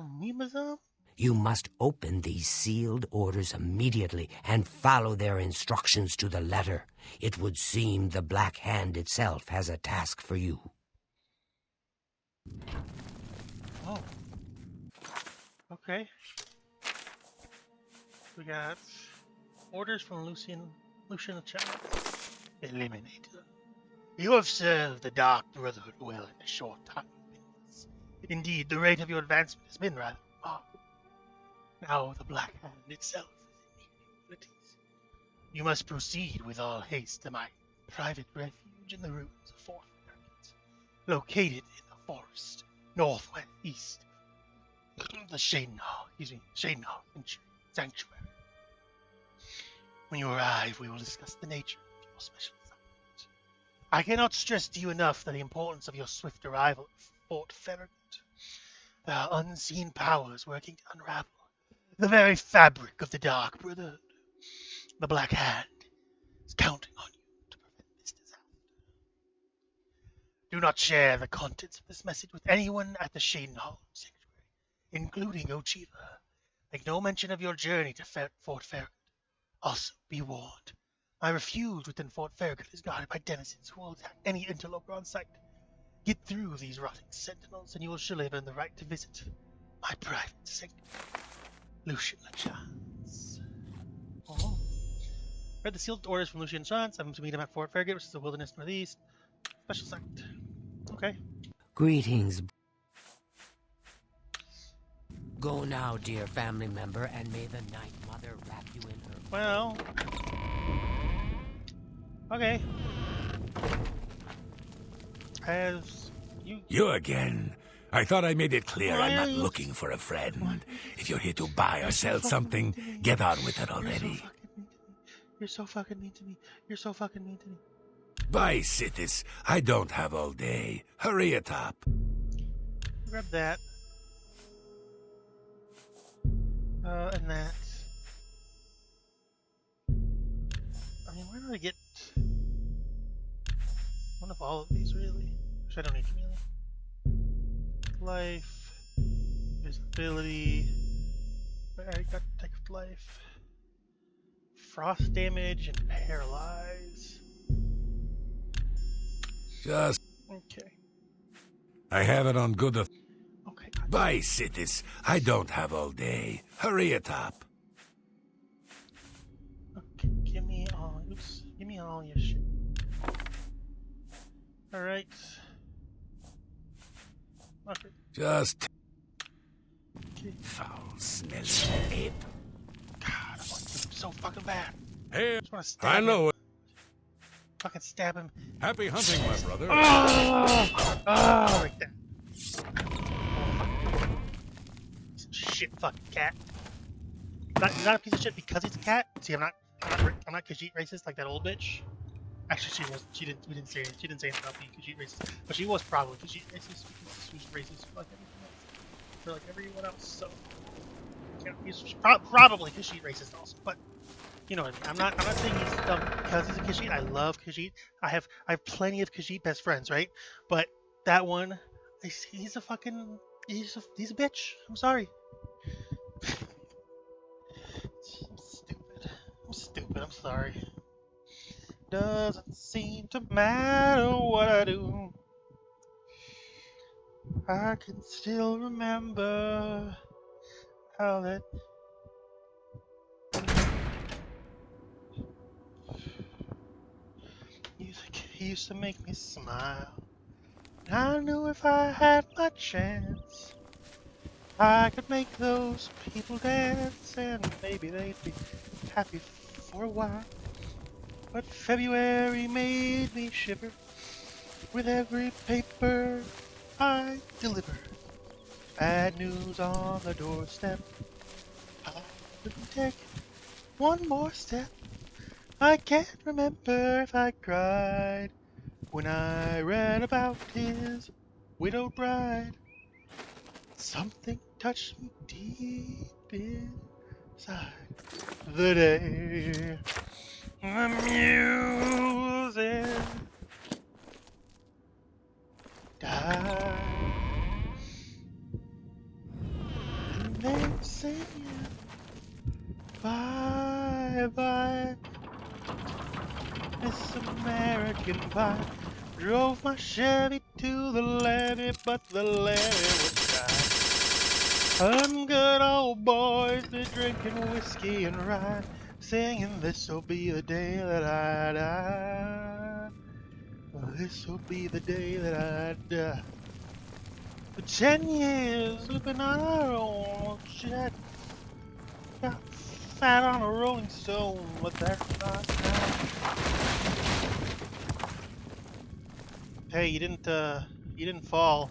You must open these sealed orders immediately and follow their instructions to the letter. It would seem the Black Hand itself has a task for you. Oh. Okay. We got orders from Lucien Lachance. Eliminated. You have served the Dark Brotherhood well in a short time. Indeed, the rate of your advancement has been rather remarkable. Now the Black Hand itself is in need of abilities. You must proceed with all haste to my private refuge in the ruins of Fort Farragut, located in the forest northwest east of the Shadenhall Sanctuary. When you arrive, we will discuss the nature of your special assignment. I cannot stress to you enough the importance of your swift arrival at Fort Farragut. There are unseen powers working to unravel the very fabric of the Dark Brotherhood. The Black Hand is counting on you to prevent this disaster. Do not share the contents of this message with anyone at the Shadenhall Sanctuary, including Ochiva. Make no mention of your journey to Fort Farragut. Also, be warned, my refuge within Fort Farragut is guarded by denizens who will attack any interloper on sight. Get through these rotting sentinels, and you will surely earn the right to visit my private sanctuary. Lucien Lachance. Oh. Read the sealed orders from Lucien Lachance. I'm to meet him at Fort Farragut, which is the wilderness northeast. Special site. Okay. Greetings. Go now, dear family member, and may the Night Mother wrap you in her... Well... Okay. As you... You again. I thought I made it clear I'm not Why- looking for a friend. If you're here to buy or sell something, get on with it already. You're so fucking mean to me. You're so fucking mean to me. Bye, Sithis. I don't have all day. Hurry it up. Grab that. And that. I mean, where do I get one of all of these, really? Which I don't need really. Life. Visibility. I got Detective Life. Frost damage and paralyze. Just... Okay. I have it on good... Okay. Bye, Sithis. I don't have all day. Hurry it up. Okay, give me all. Oops, give me all your shit. All right. Okay. Just... Okay. Foul-smelling ape. God, I want him so fucking bad. Hey, I just want to stab I him. know it. Fucking stab him. Happy hunting, my brother. Oh, like that. Shit, fucking cat. He's not a piece of shit because he's a cat. See, I'm not Khajiit racist like that old bitch. Actually, she was. She didn't. We didn't say. She didn't say anything about being Khajiit racist, but she was probably Khajiit racist because she was racist like everything else, for like everyone else. So, yeah, he's probably Khajiit racist also. But you know what I mean. I'm not saying he's dumb because he's a Khajiit. I love Khajiit. I have plenty of Khajiit best friends, right? But that one, he's a fucking. He's a bitch. I'm sorry. I'm stupid. I'm sorry. Doesn't seem to matter what I do. I can still remember how that music used to make me smile. And I knew if I had my chance, I could make those people dance, and maybe they'd be happy for a while. But February made me shiver with every paper I deliver. Bad news on the doorstep. I couldn't take one more step. I can't remember if I cried when I read about his widowed bride. Something touched me deep inside the day the music died. And they were singing bye bye. This American Pie drove my Chevy to the levee, but the levee was dry. Some good old boys, they're drinking whiskey and rye, singing this'll be the day that I die. This'll be the day that I die. For 10 years, living on our own jet. Got fat on a Rolling Stone, but that's not now. Hey, you didn't fall.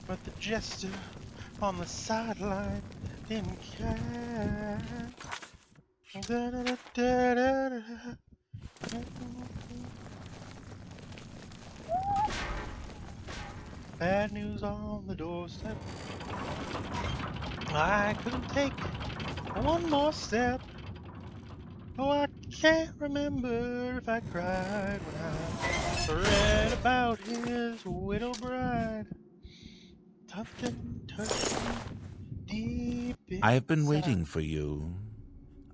But the jester on the sideline didn't care. Bad news on the doorstep. I couldn't take one more step. Oh, I can't remember if I cried when I read about his widow bride. Something touched me deep inside. I have been waiting for you,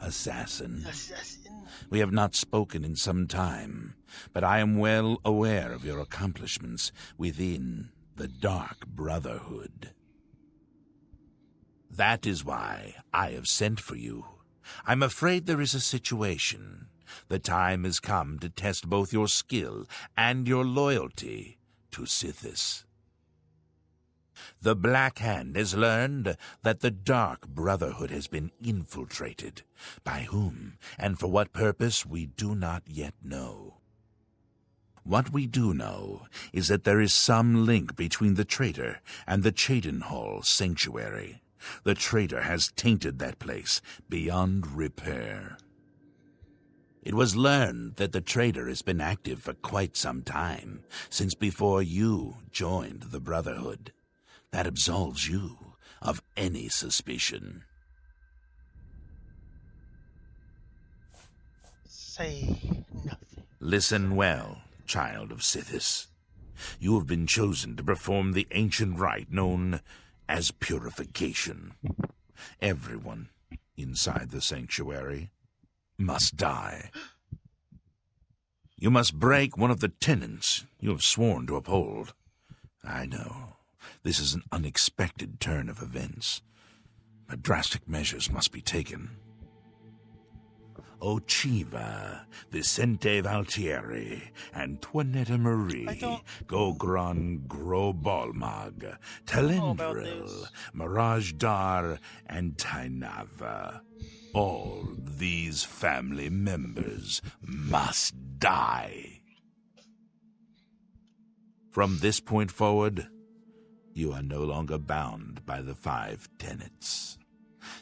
assassin. Assassin. We have not spoken in some time, but I am well aware of your accomplishments within the Dark Brotherhood. That is why I have sent for you. I'm afraid there is a situation. The time has come to test both your skill and your loyalty to Sithis. The Black Hand has learned that the Dark Brotherhood has been infiltrated. By whom and for what purpose we do not yet know. What we do know is that there is some link between the traitor and the Cheydinhal Sanctuary. The traitor has tainted that place beyond repair. It was learned that the traitor has been active for quite some time, since before you joined the Brotherhood. That absolves you of any suspicion. Say nothing. Listen well, child of Sithis. You have been chosen to perform the ancient rite known as purification. Everyone inside the sanctuary must die. You must break one of the tenets you have sworn to uphold. I know, this is an unexpected turn of events, but drastic measures must be taken. Ochiva, Vicente Valtieri, Antoinetta Marie, Gogran Grobalmag, Telendril, Mirage Dar, and Tainava. All these family members must die. From this point forward, you are no longer bound by the 5 tenets.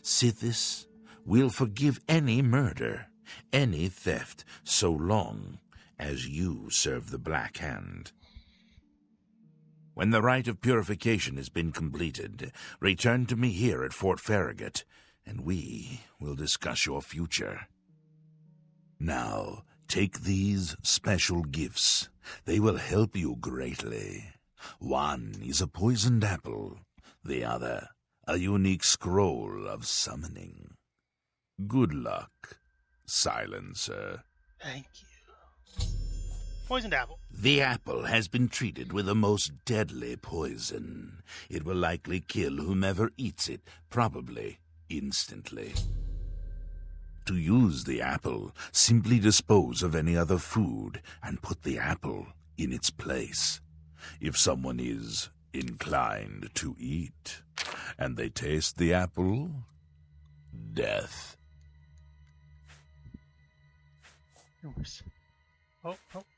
Sithis will forgive any murder, any theft, so long as you serve the Black Hand. When the rite of purification has been completed, return to me here at Fort Farragut, and we will discuss your future. Now, take these special gifts. They will help you greatly. One is a poisoned apple, the other a unique scroll of summoning. Good luck, Silencer. Thank you. Poisoned apple. The apple has been treated with the most deadly poison. It will likely kill whomever eats it, probably instantly. To use the apple, simply dispose of any other food and put the apple in its place. If someone is inclined to eat, and they taste the apple, death.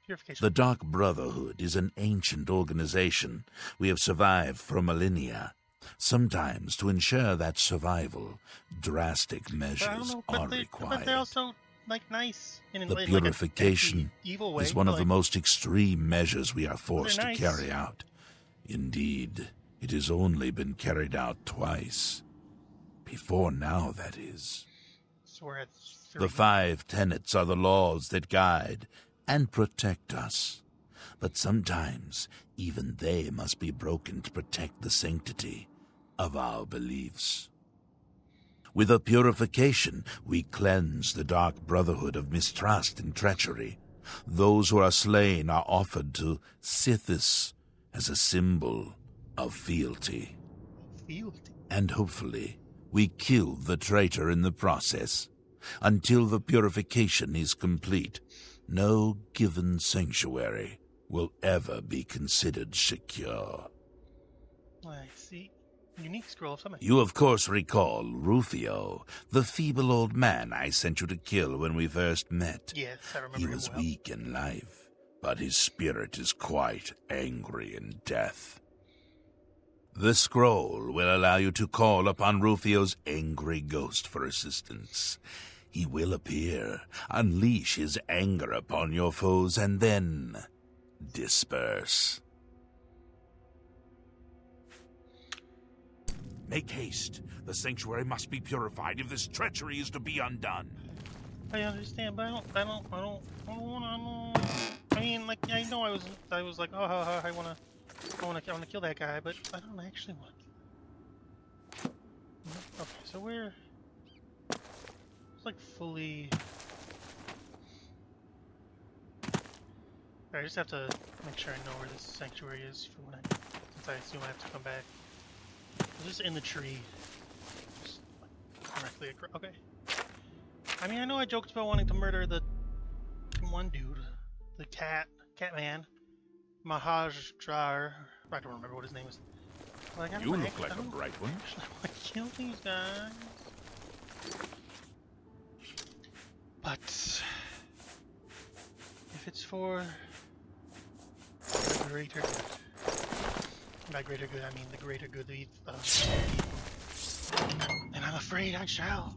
Purification. The Dark Brotherhood is an ancient organization. We have survived for millennia. Sometimes, to ensure that survival, drastic measures are required. But they're also, nice. The purification evil way, is one of the most extreme measures we are forced to carry out. Indeed, it has only been carried out twice. Before now, that is. So we're at 3. The 5 tenets are the laws that guide and protect us. But sometimes, even they must be broken to protect the sanctity of our beliefs. With a purification, we cleanse the Dark Brotherhood of mistrust and treachery. Those who are slain are offered to Sithis as a symbol of fealty. And hopefully, we kill the traitor in the process. Until the purification is complete, no given sanctuary will ever be considered secure. I see. Unique scroll of summon. You of course recall Rufio, the feeble old man I sent you to kill when we first met. Yes, I remember He him was well. weak in life, but his spirit is quite angry in death. The scroll will allow you to call upon Rufio's angry ghost for assistance. He will appear, unleash his anger upon your foes, and then disperse. Make haste. The sanctuary must be purified if this treachery is to be undone. I understand, but I don't want to. I mean, I know I was like, I want to kill that guy, but I don't actually want to. Okay, so we're fully. I just have to make sure I know where this sanctuary is for when since I assume I have to come back. Just in the tree. Just directly across. Okay. I mean, I know I joked about wanting to murder the one dude, the Catman, Mahaj Drar. I don't remember what his name is. Like, I You don't look like a bright one. actually want to kill these guys. But if it's for the greater good, by greater good I mean the greater good of people, then I'm afraid I shall.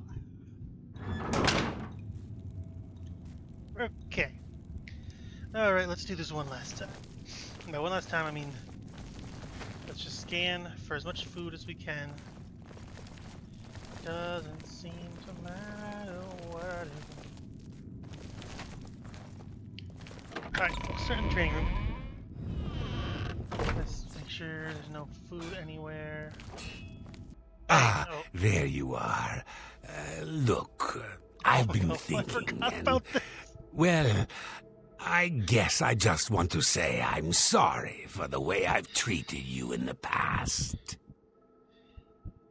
Okay. Alright, let's do this one last time. By one last time, I mean, let's just scan for as much food as we can. Doesn't seem to matter what I do. Alright, we'll start in the training room. Let's make sure there's no food anywhere. Ah, Oh. there you are. Look, I've been I thinking, forgot and, about this. well, I guess I just want to say I'm sorry for the way I've treated you in the past.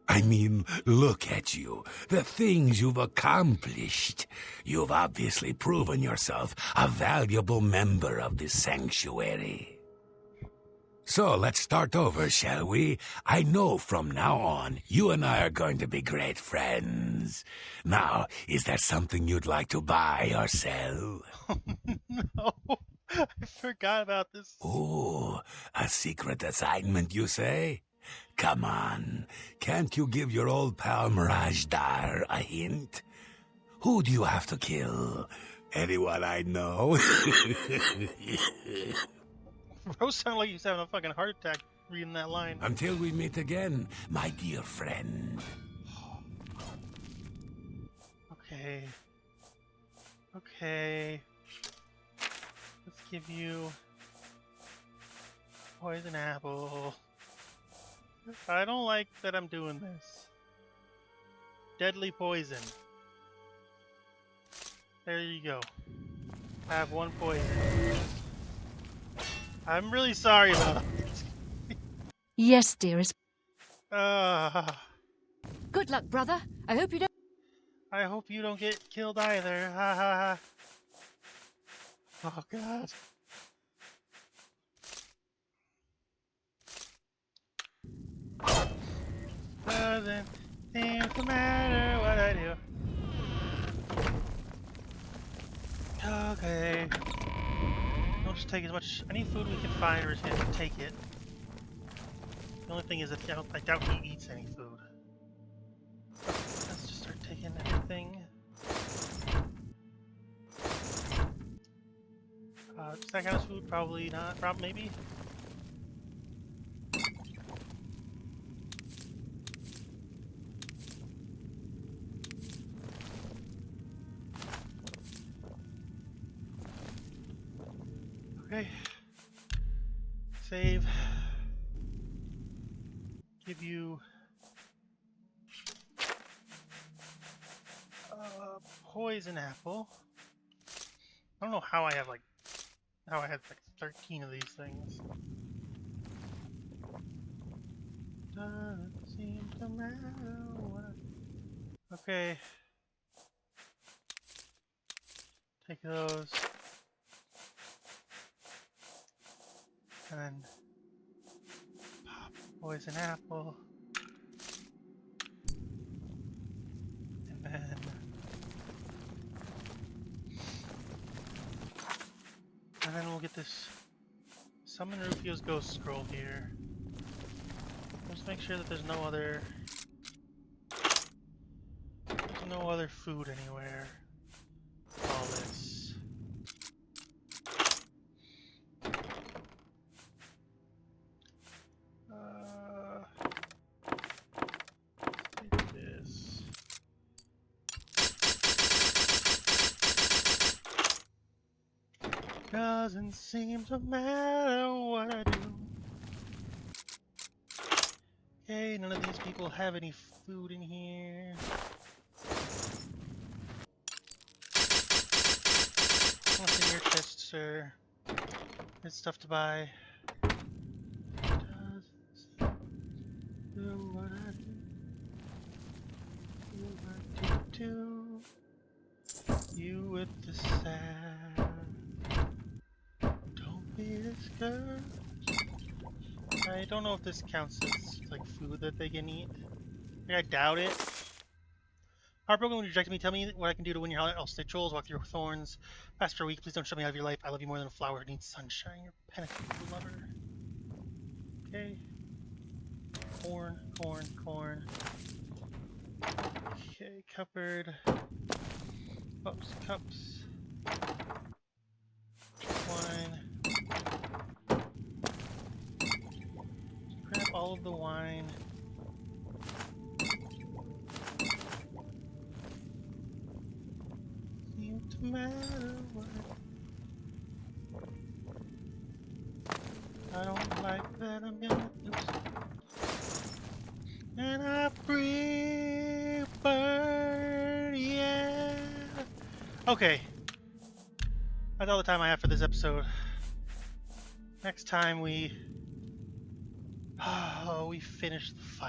I mean, look at you, the things you've accomplished. You've obviously proven yourself a valuable member of this sanctuary. So let's start over, shall we? I know from now on, you and I are going to be great friends. Now, is there something you'd like to buy or sell? No, I forgot about this. Oh, a secret assignment, you say? Come on, can't you give your old pal Mirajdar a hint? Who do you have to kill? Anyone I know? Rose sounded like he's having a fucking heart attack reading that line. Until we meet again, my dear friend. Okay. Okay. Let's give you poison apple. I don't like that I'm doing this. Deadly poison. There you go. I have one poison. I'm really sorry about it. Yes, dearest. Good luck, brother. I hope you don't. I hope you don't get killed either. Ha ha ha. Oh god. Doesn't seem to matter what I do. Okay. I'll just take as much any food we can find, we're just gonna take it. The only thing is that I doubt he eats any food. Let's just start taking everything. Does that count as food? Probably not. Maybe. Okay. Save. Give you poison apple. I don't know how I have like 13 of these things. Doesn't seem to matter what I... Okay. Take those. And then pop poison apple. And then we'll get this Summon Rufio's Ghost Scroll here. Just make sure that there's no other food anywhere. All this. Take this. Doesn't seem to matter what I do. Okay, none of these people have any food in here. What's in your chest, sir? There's stuff to buy. Doesn't seem to do what I do. Do what I do. You with the sad. Don't be discouraged. I don't know if this counts as like food that they can eat. I doubt it. Heartbroken when you rejected me. Tell me what I can do to win your heart. I'll stay trolls, walk through your thorns. Fast for a week. Please don't shut me out of your life. I love you more than a flower who needs sunshine. You're penitent lover. Okay. Corn, corn, corn. Okay, cupboard. Cups, cups. Wine. Grab all of the wine. Seems to matter what. I don't like that I'm gonna oops. And I prefer, yeah. Okay. That's all the time I have for this episode. Next time we finish the fight.